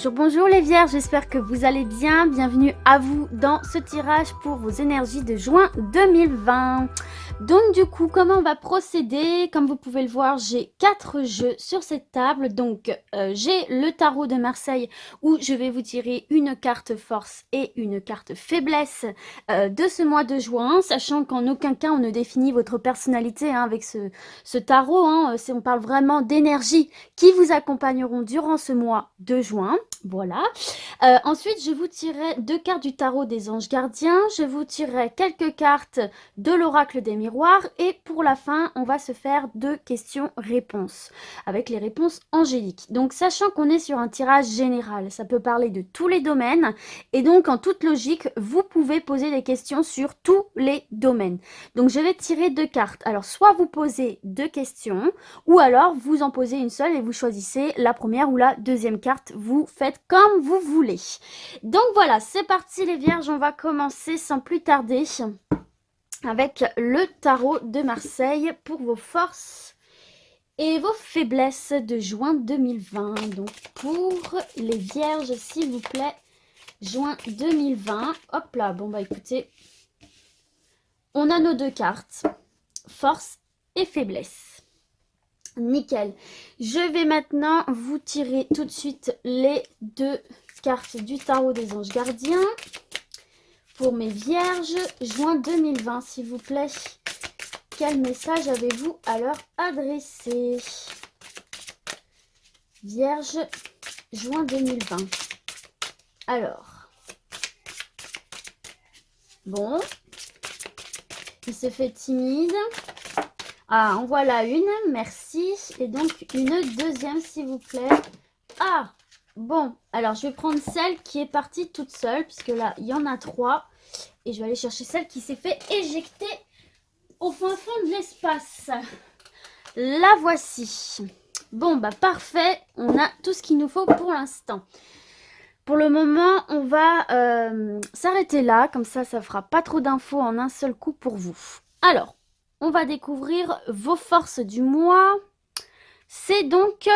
Bonjour, bonjour les vierges, j'espère que vous allez bien. Bienvenue à vous dans ce tirage pour vos énergies de juin 2020. Donc du coup, comment on va procéder? Comme vous pouvez le voir, j'ai 4 jeux sur cette table. Donc j'ai le tarot de Marseille où je vais vous tirer une carte force et une carte faiblesse de ce mois de juin, sachant qu'en aucun cas on ne définit votre personnalité avec ce tarot. On parle vraiment d'énergie qui vous accompagneront durant ce mois de juin. Voilà. Ensuite, je vous tirerai 2 cartes du tarot des anges gardiens. Je vous tirerai quelques cartes de l'oracle des miroirs. Et pour la fin, on va se faire 2 questions-réponses avec les réponses angéliques. Donc, sachant qu'on est sur un tirage général, ça peut parler de tous les domaines. Et donc, en toute logique, vous pouvez poser des questions sur tous les domaines. Donc, je vais tirer 2 cartes. Alors, soit vous posez 2 questions, ou alors vous en posez une seule et vous choisissez la première ou la deuxième carte. Vous faites comme vous voulez. Donc voilà, c'est parti les vierges. On va commencer sans plus tarder avec le tarot de Marseille pour vos forces et vos faiblesses de juin 2020. Donc pour les vierges, s'il vous plaît, juin 2020. Hop là, bon bah écoutez, on a nos 2 cartes, force et faiblesse. Nickel. Je vais maintenant vous tirer tout de suite les 2 cartes du tarot des anges gardiens. Pour mes vierges, juin 2020, s'il vous plaît. Quel message avez-vous à leur adresser? Vierge, juin 2020. Alors. Bon. Il se fait timide. Ah, en voilà une, merci. Et donc, une deuxième, s'il vous plaît. Ah, bon. Alors, je vais prendre celle qui est partie toute seule, puisque là, il y en a 3. Et je vais aller chercher celle qui s'est fait éjecter au fin fond de l'espace. La voici. Bon, bah parfait. On a tout ce qu'il nous faut pour l'instant. Pour le moment, on va s'arrêter là. Comme ça, ça fera pas trop d'infos en un seul coup pour vous. Alors, on va découvrir vos forces du mois. C'est donc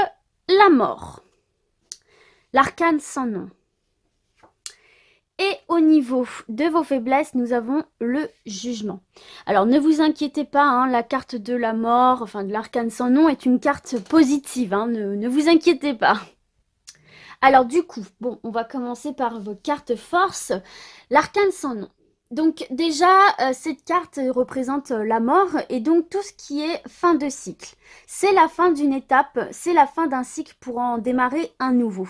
la mort. L'arcane sans nom. Et au niveau de vos faiblesses, nous avons le jugement. Alors, ne vous inquiétez pas, la carte de la mort, enfin de l'arcane sans nom, est une carte positive. Ne vous inquiétez pas. Alors, du coup, bon, on va commencer par vos cartes force. L'arcane sans nom. Donc déjà, cette carte représente la mort et donc tout ce qui est fin de cycle. C'est la fin d'une étape, c'est la fin d'un cycle pour en démarrer un nouveau.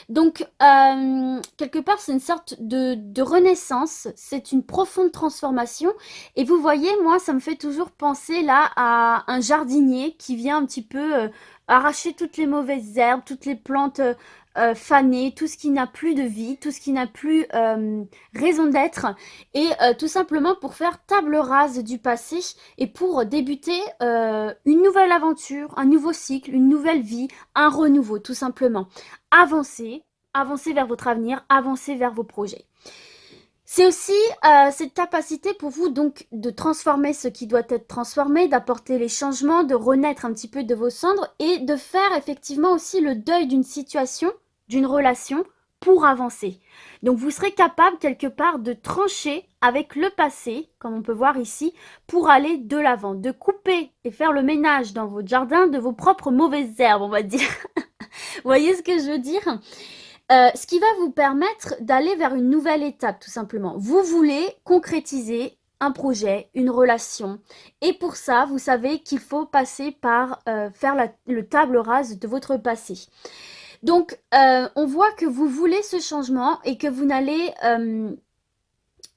Donc, quelque part, c'est une sorte de renaissance, c'est une profonde transformation. Et vous voyez, moi, ça me fait toujours penser là à un jardinier qui vient un petit peu arracher toutes les mauvaises herbes, toutes les plantes fanées, tout ce qui n'a plus de vie, tout ce qui n'a plus raison d'être. Et tout simplement pour faire table rase du passé et pour débuter une nouvelle aventure, un nouveau cycle, une nouvelle vie, un renouveau tout simplement. Avancez, avancez vers votre avenir, avancez vers vos projets. C'est aussi cette capacité pour vous donc de transformer ce qui doit être transformé, d'apporter les changements, de renaître un petit peu de vos cendres et de faire effectivement aussi le deuil d'une situation, d'une relation pour avancer. Donc vous serez capable quelque part de trancher avec le passé, comme on peut voir ici, pour aller de l'avant, de couper et faire le ménage dans votre jardin de vos propres mauvaises herbes, on va dire. Vous voyez ce que je veux dire ? Ce qui va vous permettre d'aller vers une nouvelle étape, tout simplement. Vous voulez concrétiser un projet, une relation. Et pour ça, vous savez qu'il faut passer par faire le table rase de votre passé. Donc, on voit que vous voulez ce changement et que vous n'allez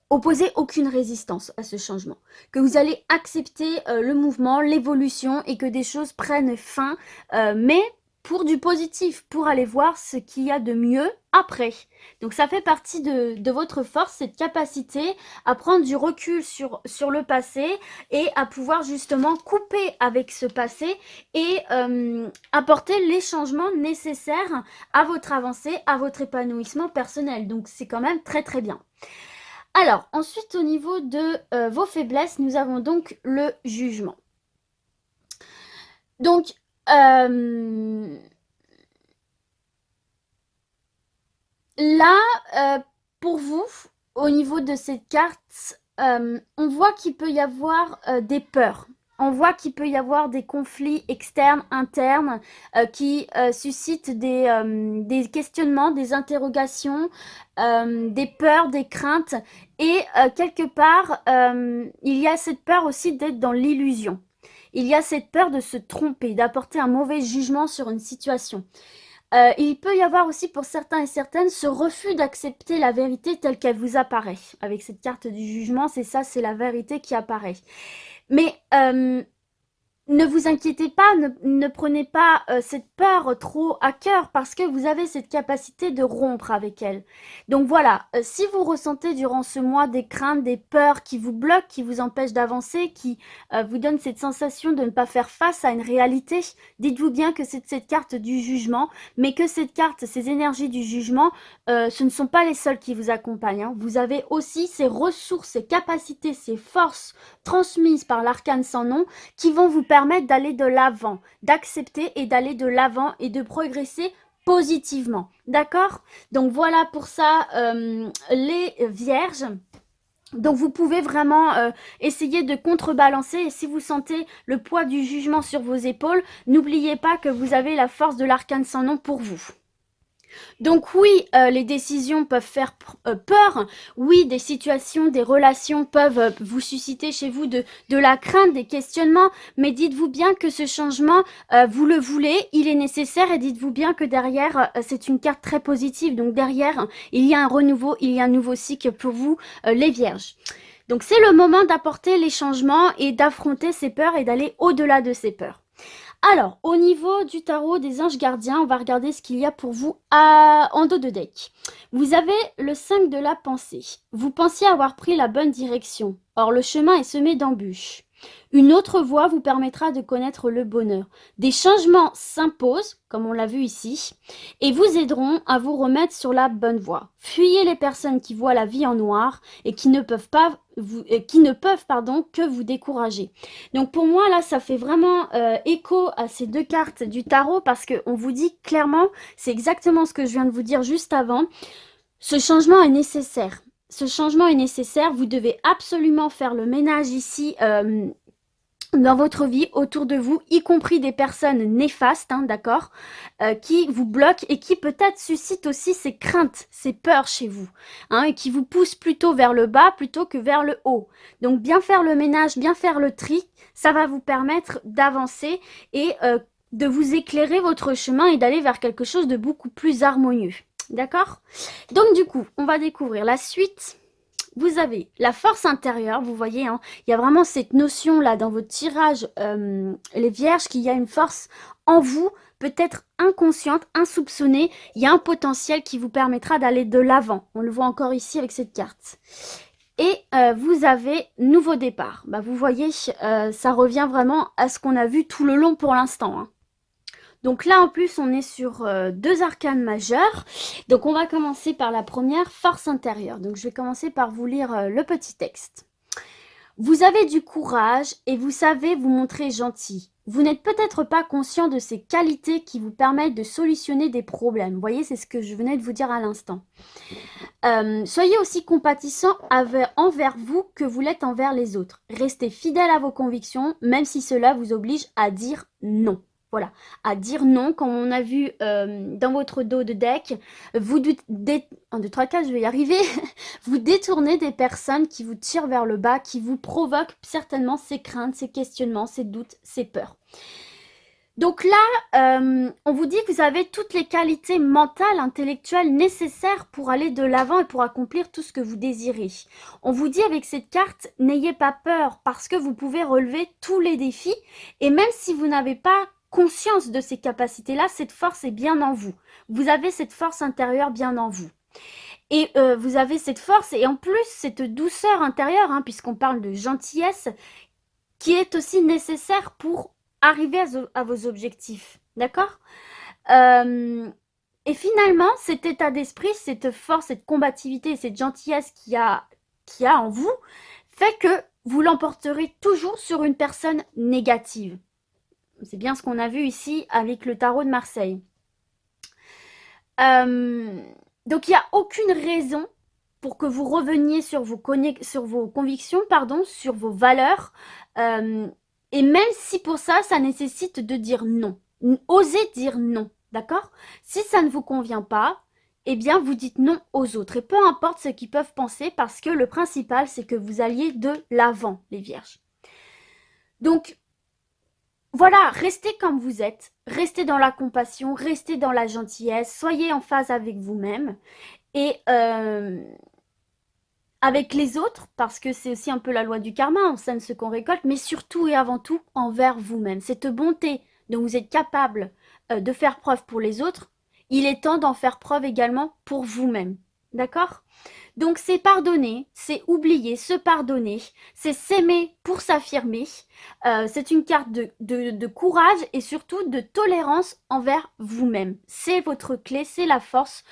opposer aucune résistance à ce changement. Que vous allez accepter le mouvement, l'évolution et que des choses prennent fin, mais pour du positif, pour aller voir ce qu'il y a de mieux après. Donc ça fait partie de votre force, cette capacité à prendre du recul sur le passé et à pouvoir justement couper avec ce passé et apporter les changements nécessaires à votre avancée, à votre épanouissement personnel. Donc c'est quand même très très bien. Alors, ensuite au niveau de vos faiblesses, nous avons donc le jugement. Donc, Là, pour vous, au niveau de cette carte, on voit qu'il peut y avoir des peurs. On voit qu'il peut y avoir des conflits externes, internes, qui suscitent des questionnements, des interrogations, des peurs, des craintes. Et quelque part, il y a cette peur aussi d'être dans l'illusion. Il y a cette peur de se tromper, d'apporter un mauvais jugement sur une situation. Il peut y avoir aussi pour certains et certaines ce refus d'accepter la vérité telle qu'elle vous apparaît. Avec cette carte du jugement, c'est ça, c'est la vérité qui apparaît. Mais ne vous inquiétez pas, ne prenez pas cette peur trop à cœur parce que vous avez cette capacité de rompre avec elle. Donc voilà, si vous ressentez durant ce mois des craintes, des peurs qui vous bloquent, qui vous empêchent d'avancer, qui vous donnent cette sensation de ne pas faire face à une réalité, dites-vous bien que c'est cette carte du jugement, mais que cette carte, ces énergies du jugement, ce ne sont pas les seules qui vous accompagnent. Hein. Vous avez aussi ces ressources, ces capacités, ces forces transmises par l'arcane sans nom qui vont vous permettre d'aller de l'avant, d'accepter et d'aller de l'avant et de progresser positivement. D'accord? Donc voilà pour ça les vierges. Donc vous pouvez vraiment essayer de contrebalancer et si vous sentez le poids du jugement sur vos épaules, n'oubliez pas que vous avez la force de l'arcane sans nom pour vous. Donc oui, les décisions peuvent faire peur. Oui, des situations, des relations peuvent vous susciter chez vous de la crainte, des questionnements. Mais dites-vous bien que ce changement, vous le voulez, il est nécessaire. Et dites-vous bien que derrière, c'est une carte très positive. Donc derrière, il y a un renouveau, il y a un nouveau cycle pour vous, les vierges. Donc c'est le moment d'apporter les changements et d'affronter ces peurs et d'aller au-delà de ces peurs. Alors, au niveau du tarot des anges gardiens, on va regarder ce qu'il y a pour vous en dos de deck. Vous avez le 5 de la pensée. Vous pensiez avoir pris la bonne direction. Or, le chemin est semé d'embûches. Une autre voie vous permettra de connaître le bonheur. Des changements s'imposent, comme on l'a vu ici, et vous aideront à vous remettre sur la bonne voie. Fuyez les personnes qui voient la vie en noir et qui ne peuvent que vous décourager. Donc pour moi, là, ça fait vraiment écho à ces deux cartes du tarot parce qu'on vous dit clairement, c'est exactement ce que je viens de vous dire juste avant, ce changement est nécessaire. Ce changement est nécessaire, vous devez absolument faire le ménage ici dans votre vie, autour de vous, y compris des personnes néfastes, hein, d'accord, qui vous bloquent et qui peut-être suscitent aussi ces craintes, ces peurs chez vous, hein, et qui vous poussent plutôt vers le bas plutôt que vers le haut. Donc bien faire le ménage, bien faire le tri, ça va vous permettre d'avancer et de vous éclairer votre chemin et d'aller vers quelque chose de beaucoup plus harmonieux. D'accord? Donc du coup, on va découvrir la suite. Vous avez la force intérieure, vous voyez, hein, il y a vraiment cette notion-là dans votre tirage, les vierges, qu'il y a une force en vous, peut-être inconsciente, insoupçonnée. Il y a un potentiel qui vous permettra d'aller de l'avant. On le voit encore ici avec cette carte. Et vous avez nouveau départ. Bah, vous voyez, ça revient vraiment à ce qu'on a vu tout le long pour l'instant. Hein. Donc là, en plus, on est sur deux arcanes majeures. Donc on va commencer par la première, force intérieure. Donc je vais commencer par vous lire le petit texte. Vous avez du courage et vous savez vous montrer gentil. Vous n'êtes peut-être pas conscient de ces qualités qui vous permettent de solutionner des problèmes. Vous voyez, c'est ce que je venais de vous dire à l'instant. Soyez aussi compatissant envers vous que vous l'êtes envers les autres. Restez fidèle à vos convictions, même si cela vous oblige à dire non. Voilà, à dire non, comme on a vu dans votre dos de deck, vous 1, 2, 3, 4, je vais y arriver, vous détournez des personnes qui vous tirent vers le bas, qui vous provoquent certainement ces craintes, ces questionnements, ces doutes, ces peurs. Donc là, on vous dit que vous avez toutes les qualités mentales, intellectuelles nécessaires pour aller de l'avant et pour accomplir tout ce que vous désirez. On vous dit avec cette carte, n'ayez pas peur parce que vous pouvez relever tous les défis et même si vous n'avez pas conscience de ces capacités-là, cette force est bien en vous. Vous avez cette force intérieure bien en vous. Et vous avez cette force et en plus cette douceur intérieure, hein, puisqu'on parle de gentillesse, qui est aussi nécessaire pour arriver à vos objectifs. D'accord Et finalement, cet état d'esprit, cette force, cette combativité, cette gentillesse qu'il y a en vous, fait que vous l'emporterez toujours sur une personne négative. C'est bien ce qu'on a vu ici avec le tarot de Marseille. Donc, il n'y a aucune raison pour que vous reveniez sur vos convictions, pardon, sur vos valeurs. euh, et même si pour ça, ça nécessite de dire non. Osez dire non, d'accord? Si ça ne vous convient pas, eh bien, vous dites non aux autres. Et peu importe ce qu'ils peuvent penser, parce que le principal, c'est que vous alliez de l'avant, les vierges. Donc, voilà, restez comme vous êtes, restez dans la compassion, restez dans la gentillesse, soyez en phase avec vous-même et avec les autres, parce que c'est aussi un peu la loi du karma, on sème ce qu'on récolte, mais surtout et avant tout envers vous-même. Cette bonté dont vous êtes capable de faire preuve pour les autres, il est temps d'en faire preuve également pour vous-même. D'accord? Donc c'est pardonner, c'est oublier, se pardonner, c'est s'aimer pour s'affirmer. C'est une carte de courage et surtout de tolérance envers vous-même. C'est votre clé, c'est la force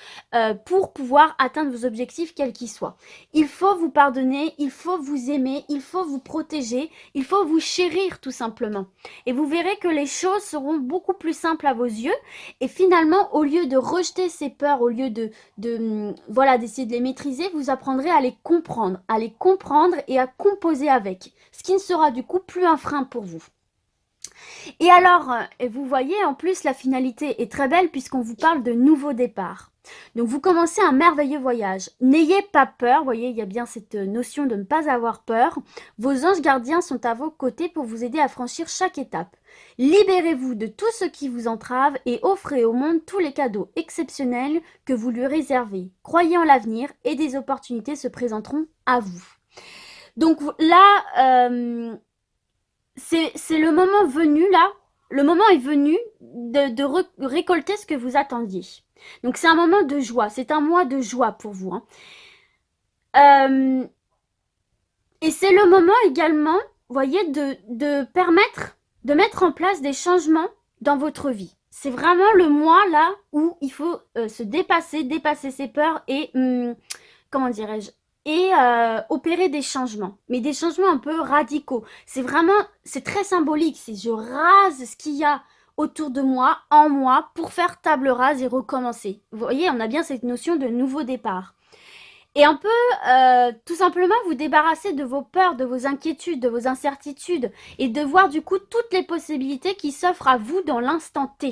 pour pouvoir atteindre vos objectifs quels qu'ils soient. Il faut vous pardonner, il faut vous aimer, il faut vous protéger, il faut vous chérir tout simplement. Et vous verrez que les choses seront beaucoup plus simples à vos yeux. Et finalement, au lieu de rejeter ces peurs, au lieu voilà, d'essayer de les maîtriser, vous apprendrez à les comprendre et à composer avec, ce qui ne sera du coup plus un frein pour vous. Et alors, vous voyez, en plus, la finalité est très belle puisqu'on vous parle de nouveau départ. Donc, vous commencez un merveilleux voyage. N'ayez pas peur, vous voyez, il y a bien cette notion de ne pas avoir peur. Vos anges gardiens sont à vos côtés pour vous aider à franchir chaque étape. Libérez-vous de tout ce qui vous entrave et offrez au monde tous les cadeaux exceptionnels que vous lui réservez. Croyez en l'avenir et des opportunités se présenteront à vous. Donc là, c'est le moment venu, là. Le moment est venu de récolter ce que vous attendiez. Donc c'est un moment de joie. C'est un mois de joie pour vous. Hein. Et c'est le moment également, vous voyez, de permettre de mettre en place des changements dans votre vie. C'est vraiment le mois là où il faut se dépasser ses peurs et, comment dirais-je, et opérer des changements. Mais des changements un peu radicaux. C'est vraiment, c'est très symbolique. C'est je rase ce qu'il y a autour de moi, en moi, pour faire table rase et recommencer. Vous voyez, on a bien cette notion de nouveau départ. Et un peu, tout simplement, vous débarrasser de vos peurs, de vos inquiétudes, de vos incertitudes, et de voir du coup toutes les possibilités qui s'offrent à vous dans l'instant T.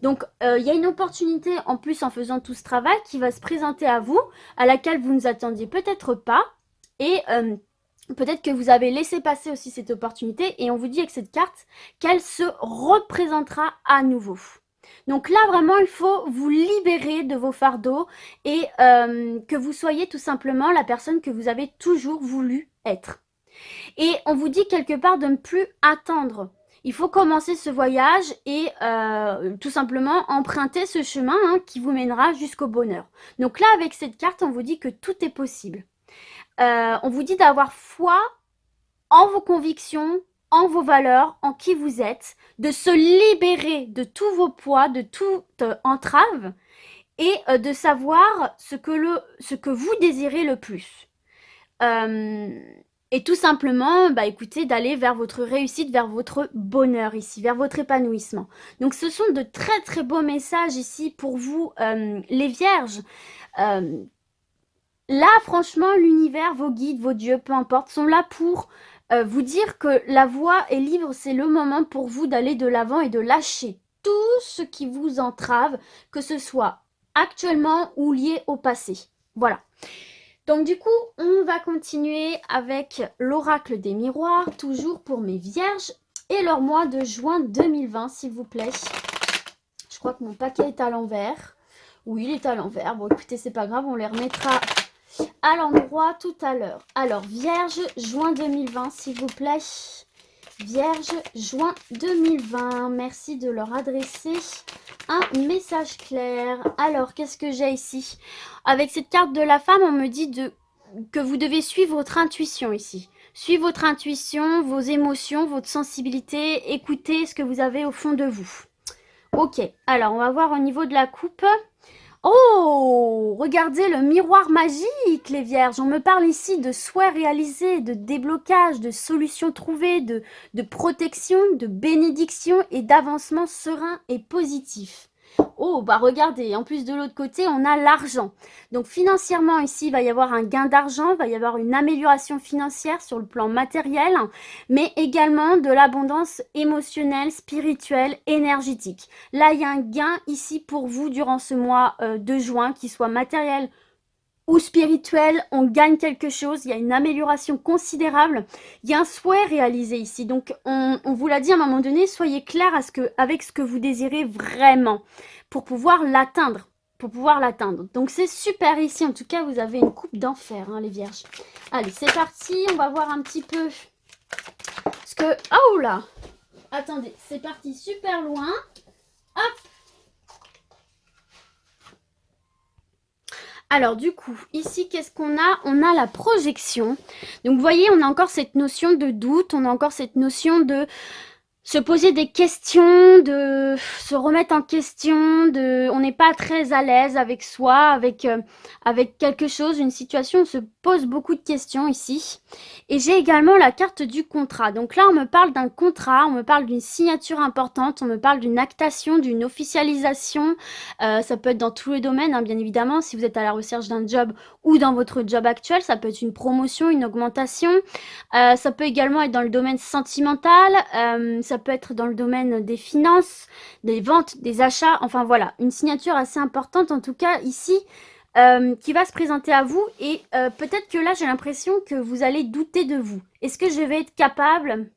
Donc, il y a une opportunité en plus en faisant tout ce travail qui va se présenter à vous, à laquelle vous ne vous attendiez peut-être pas, et peut-être que vous avez laissé passer aussi cette opportunité, et on vous dit avec cette carte qu'elle se représentera à nouveau. Donc là, vraiment, il faut vous libérer de vos fardeaux et que vous soyez tout simplement la personne que vous avez toujours voulu être. Et on vous dit quelque part de ne plus attendre. Il faut commencer ce voyage et tout simplement emprunter ce chemin qui vous mènera jusqu'au bonheur. Donc là, avec cette carte, on vous dit que tout est possible. On vous dit d'avoir foi en vos convictions, en vos valeurs, en qui vous êtes, de se libérer de tous vos poids, de toute entrave et de savoir ce que vous désirez le plus. Et tout simplement, bah écoutez, d'aller vers votre réussite, vers votre bonheur ici, vers votre épanouissement. Donc ce sont de très très beaux messages ici pour vous, les vierges. Là, franchement, l'univers, vos guides, vos dieux, peu importe, sont là pour vous dire que la voie est libre, c'est le moment pour vous d'aller de l'avant et de lâcher tout ce qui vous entrave, que ce soit actuellement ou lié au passé. Voilà. Donc du coup, on va continuer avec l'oracle des miroirs, toujours pour mes vierges, et leur mois de juin 2020, s'il vous plaît. Je crois que mon paquet est à l'envers. Oui, il est à l'envers. Bon, écoutez, c'est pas grave, on les remettra à l'endroit tout à l'heure. Alors, Vierge, juin 2020, s'il vous plaît. Vierge, juin 2020. Merci de leur adresser un message clair. Alors, qu'est-ce que j'ai ici? Avec cette carte de la femme, on me dit que vous devez suivre votre intuition ici. Suivre votre intuition, vos émotions, votre sensibilité. Écoutez ce que vous avez au fond de vous. Ok, alors on va voir au niveau de la coupe. Oh, regardez le miroir magique, les vierges. On me parle ici de souhaits réalisés, de déblocage, de solutions trouvées, de protection, de bénédiction et d'avancement serein et positif. Oh, bah regardez, en plus de l'autre côté, on a l'argent. Donc financièrement, ici, il va y avoir un gain d'argent, il va y avoir une amélioration financière sur le plan matériel, mais également de l'abondance émotionnelle, spirituelle, énergétique. Là, il y a un gain ici pour vous durant ce mois de juin, qu'il soit matériel ou spirituel, on gagne quelque chose, il y a une amélioration considérable, il y a un souhait réalisé ici. Donc on vous l'a dit à un moment donné, soyez clair avec ce que vous désirez vraiment pour pouvoir l'atteindre. Donc c'est super ici, en tout cas vous avez une coupe d'enfer, hein, les vierges. Allez, c'est parti, on va voir un petit peu ce que... Oh là, attendez, c'est parti super loin. Hop. Alors du coup, ici, qu'est-ce qu'on a? On a la projection. Donc vous voyez, on a encore cette notion de doute, on a encore cette notion de se poser des questions, de se remettre en question, on n'est pas très à l'aise avec soi, avec quelque chose, une situation, on se pose beaucoup de questions ici. Et j'ai également la carte du contrat. Donc là, on me parle d'un contrat, on me parle d'une signature importante, on me parle d'une actation, d'une officialisation. Ça peut être dans tous les domaines, hein, bien évidemment, si vous êtes à la recherche d'un job ou dans votre job actuel, ça peut être une promotion, une augmentation. Ça peut également être dans le domaine sentimental, ça peut être dans le domaine des finances, des ventes, des achats, enfin voilà, une signature assez importante en tout cas ici qui va se présenter à vous et peut-être que là j'ai l'impression que vous allez douter de vous. Est-ce que je vais être capable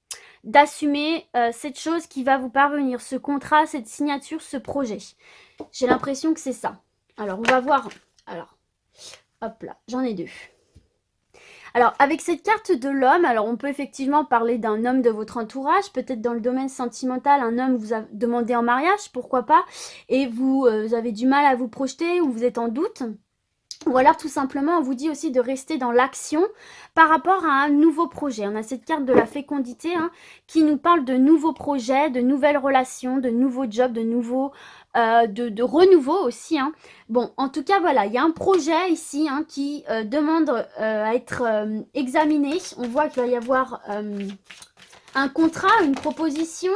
d'assumer cette chose qui va vous parvenir, ce contrat, cette signature, ce projet? J'ai l'impression que c'est ça. Alors on va voir, alors hop là, j'en ai deux. Alors, avec cette carte de l'homme, alors on peut effectivement parler d'un homme de votre entourage, peut-être dans le domaine sentimental, un homme vous a demandé en mariage, pourquoi pas, et vous avez du mal à vous projeter ou vous êtes en doute. Ou alors tout simplement, on vous dit aussi de rester dans l'action par rapport à un nouveau projet. On a cette carte de la fécondité hein, qui nous parle de nouveaux projets, de nouvelles relations, de nouveaux jobs, de nouveaux, de renouveau aussi. Hein. Bon, en tout cas, voilà, il y a un projet ici hein, qui demande à être examiné. On voit qu'il va y avoir un contrat, une proposition.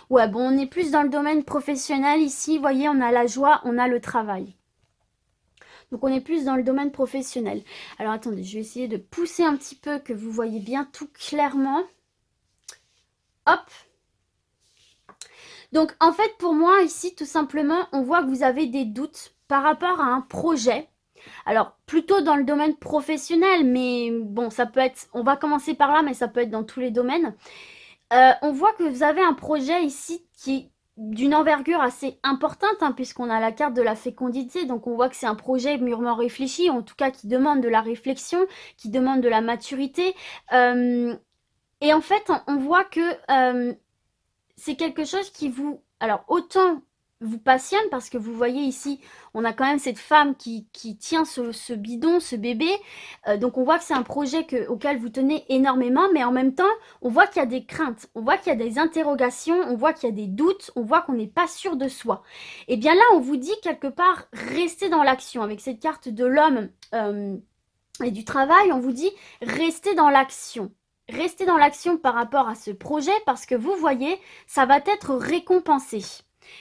Ouais, bon, on est plus dans le domaine professionnel ici. Vous voyez, on a la joie, on a le travail. Donc on est plus dans le domaine professionnel. Alors attendez, je vais essayer de pousser un petit peu que vous voyez bien tout clairement. Hop. Donc en fait pour moi ici tout simplement on voit que vous avez des doutes par rapport à un projet. Alors plutôt dans le domaine professionnel mais bon ça peut être, on va commencer par là mais ça peut être dans tous les domaines. On voit que vous avez un projet ici qui d'une envergure assez importante, hein, puisqu'on a la carte de la fécondité, donc on voit que c'est un projet mûrement réfléchi, en tout cas qui demande de la réflexion, qui demande de la maturité. Et en fait, on voit que c'est quelque chose qui vous... Alors, autant vous passionne, parce que vous voyez ici, on a quand même cette femme qui tient ce bidon, ce bébé. Donc, on voit que c'est un projet auquel vous tenez énormément, mais en même temps, on voit qu'il y a des craintes, on voit qu'il y a des interrogations, on voit qu'il y a des doutes, on voit qu'on n'est pas sûr de soi. Et bien là, on vous dit quelque part, restez dans l'action. Avec cette carte de l'homme et du travail, on vous dit, restez dans l'action. Restez dans l'action par rapport à ce projet parce que vous voyez, ça va être récompensé.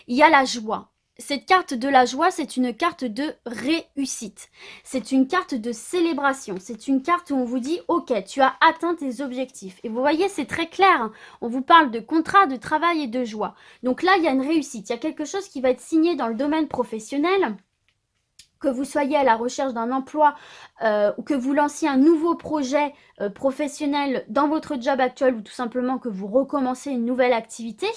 Il y a la joie. Cette carte de la joie, c'est une carte de réussite. C'est une carte de célébration. C'est une carte où on vous dit, ok, tu as atteint tes objectifs. Et vous voyez, c'est très clair. On vous parle de contrat, de travail et de joie. Donc là, il y a une réussite. Il y a quelque chose qui va être signé dans le domaine professionnel. Que vous soyez à la recherche d'un emploi ou que vous lanciez un nouveau projet professionnel dans votre job actuel ou tout simplement que vous recommencez une nouvelle activité,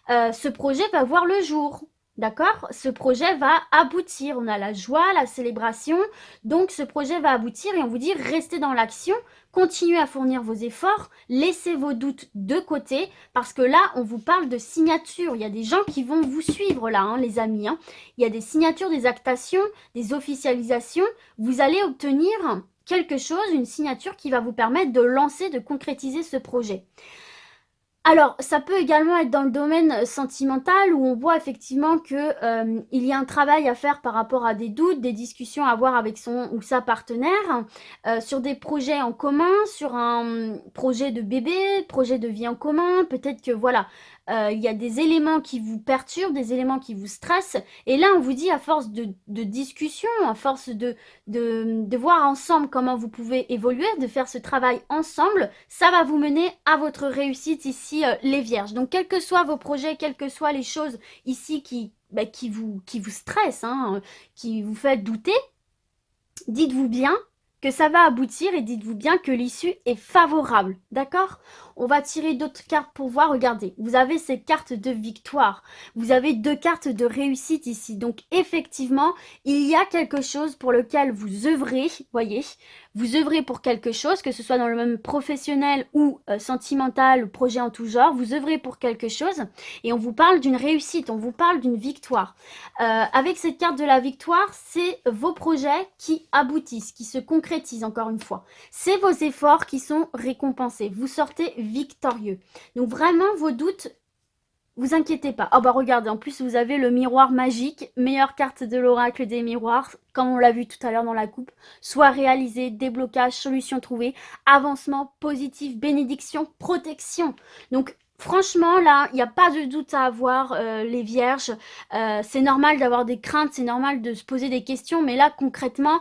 ce projet va voir le jour. D'accord? Ce projet va aboutir. On a la joie, la célébration. Donc, ce projet va aboutir et on vous dit restez dans l'action, continuez à fournir vos efforts, laissez vos doutes de côté parce que là, on vous parle de signature. Il y a des gens qui vont vous suivre là, hein, les amis. Hein. Il y a des signatures, des actations, des officialisations. Vous allez obtenir quelque chose, une signature qui va vous permettre de lancer, de concrétiser ce projet. Alors, ça peut également être dans le domaine sentimental où on voit effectivement que il y a un travail à faire par rapport à des doutes, des discussions à avoir avec son ou sa partenaire, sur des projets en commun, sur un projet de bébé, projet de vie en commun. Peut-être que voilà, il y a des éléments qui vous perturbent, des éléments qui vous stressent. Et là, on vous dit à force de discussion, à force de voir ensemble comment vous pouvez évoluer, de faire ce travail ensemble, ça va vous mener à votre réussite ici, les vierges. Donc, quels que soient vos projets, quelles que soient les choses ici qui vous stressent, hein, qui vous fait douter, dites-vous bien que ça va aboutir et dites-vous bien que l'issue est favorable, d'accord? On va tirer d'autres cartes pour voir, regardez, vous avez cette carte de victoire, vous avez 2 cartes de réussite ici, donc effectivement, il y a quelque chose pour lequel vous œuvrez, voyez, vous œuvrez pour quelque chose, que ce soit dans le même professionnel ou sentimental, projet en tout genre, vous œuvrez pour quelque chose, et on vous parle d'une réussite, on vous parle d'une victoire. Avec cette carte de la victoire, c'est vos projets qui aboutissent, qui se concrétisent encore une fois. C'est vos efforts qui sont récompensés. Vous sortez victorieux. Donc vraiment, vos doutes, vous inquiétez pas. Oh bah regardez, en plus vous avez le miroir magique, meilleure carte de l'oracle des miroirs, comme on l'a vu tout à l'heure dans la coupe. Soit réalisé, déblocage, solution trouvée, avancement, positif, bénédiction, protection. Donc franchement, là, il n'y a pas de doute à avoir, les vierges. C'est normal d'avoir des craintes, c'est normal de se poser des questions, mais là, concrètement,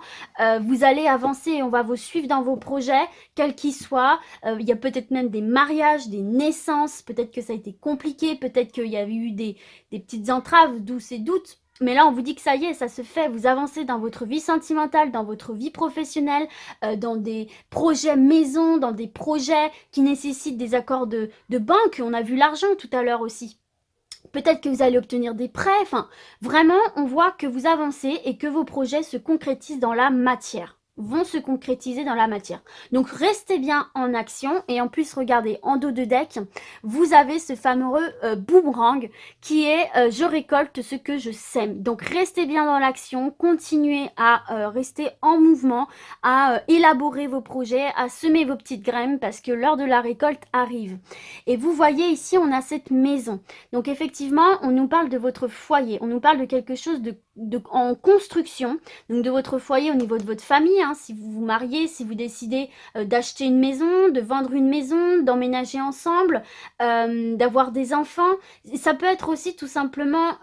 vous allez avancer. On va vous suivre dans vos projets, quels qu'ils soient. Il y a peut-être même des mariages, des naissances. Peut-être que ça a été compliqué, peut-être qu'il y avait eu des petites entraves, d'où ces doutes. Mais là, on vous dit que ça y est, ça se fait. Vous avancez dans votre vie sentimentale, dans votre vie professionnelle, dans des projets maison, dans des projets qui nécessitent des accords de banque. On a vu l'argent tout à l'heure aussi. Peut-être que vous allez obtenir des prêts. Enfin, vraiment, on voit que vous avancez et que vos projets se concrétisent dans la matière, vont se concrétiser dans la matière. Donc, restez bien en action. Et en plus, regardez, en dos de deck, vous avez ce fameux boomerang qui est je récolte ce que je sème. Donc, restez bien dans l'action, continuez à rester en mouvement, à élaborer vos projets, à semer vos petites graines parce que l'heure de la récolte arrive. Et vous voyez ici, on a cette maison. Donc effectivement, on nous parle de votre foyer, on nous parle de quelque chose en construction, donc de votre foyer au niveau de votre famille, hein, si vous vous mariez, si vous décidez d'acheter une maison, de vendre une maison, d'emménager ensemble, d'avoir des enfants. Ça peut être aussi tout simplement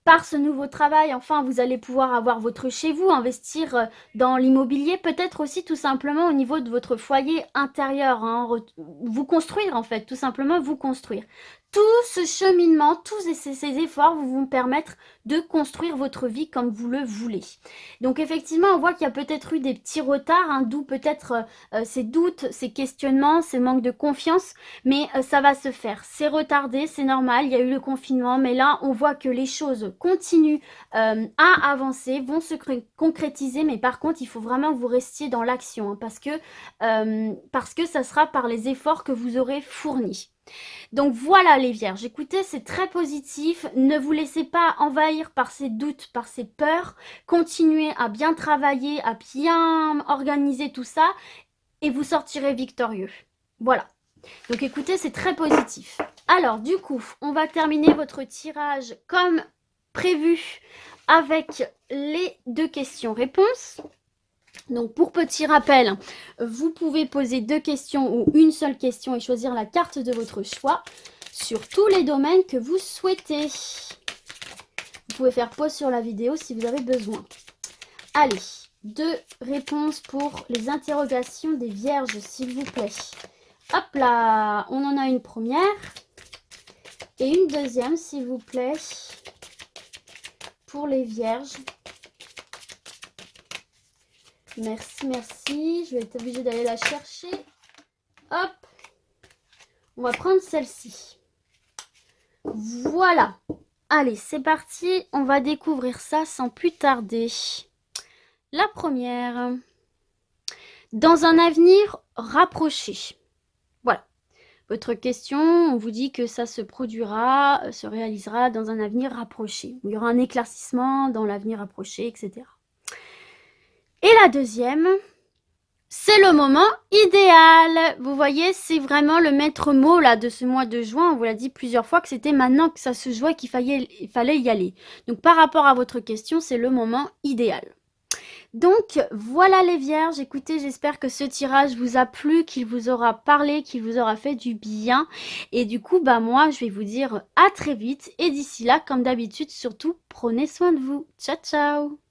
par ce nouveau travail, enfin, vous allez pouvoir avoir votre chez vous, investir dans l'immobilier, peut-être aussi tout simplement au niveau de votre foyer intérieur, hein, vous construire en fait, tout simplement vous construire. Tout ce cheminement, tous ces efforts vont permettre de construire votre vie comme vous le voulez. Donc effectivement, on voit qu'il y a peut-être eu des petits retards, hein, d'où peut-être ces doutes, ces questionnements, ces manques de confiance, mais ça va se faire. C'est retardé, c'est normal, il y a eu le confinement, mais là, on voit que les choses continuent à avancer, vont se concrétiser, mais par contre, il faut vraiment que vous restiez dans l'action, hein, parce que ça sera par les efforts que vous aurez fournis. Donc voilà les vierges, écoutez, c'est très positif, ne vous laissez pas envahir par ces doutes, par ces peurs, continuez à bien travailler, à bien organiser tout ça, et vous sortirez victorieux. Voilà. Donc écoutez, c'est très positif. Alors du coup, on va terminer votre tirage comme prévu avec les 2 questions-réponses. Donc pour petit rappel, vous pouvez poser 2 questions ou une seule question et choisir la carte de votre choix sur tous les domaines que vous souhaitez. Vous pouvez faire pause sur la vidéo si vous avez besoin. Allez, 2 réponses pour les interrogations des vierges, s'il vous plaît. Hop là, on en a une première et une deuxième, s'il vous plaît, pour les vierges. Merci, merci. Je vais être obligée d'aller la chercher. Hop. On va prendre celle-ci. Voilà. Allez, c'est parti. On va découvrir ça sans plus tarder. La première. Dans un avenir rapproché. Voilà. Votre question, on vous dit que ça se produira, se réalisera dans un avenir rapproché. Il y aura un éclaircissement dans l'avenir rapproché, etc. Et la deuxième, C'est le moment idéal. Vous voyez, c'est vraiment le maître mot là de ce mois de juin. On vous l'a dit plusieurs fois que c'était maintenant que ça se jouait qu'il fallait y aller. Donc par rapport à votre question, c'est le moment idéal. Donc voilà les vierges, écoutez, j'espère que ce tirage vous a plu, qu'il vous aura parlé, qu'il vous aura fait du bien. Et du coup, bah moi, je vais vous dire à très vite. Et d'ici là, comme d'habitude, surtout, prenez soin de vous. Ciao, ciao!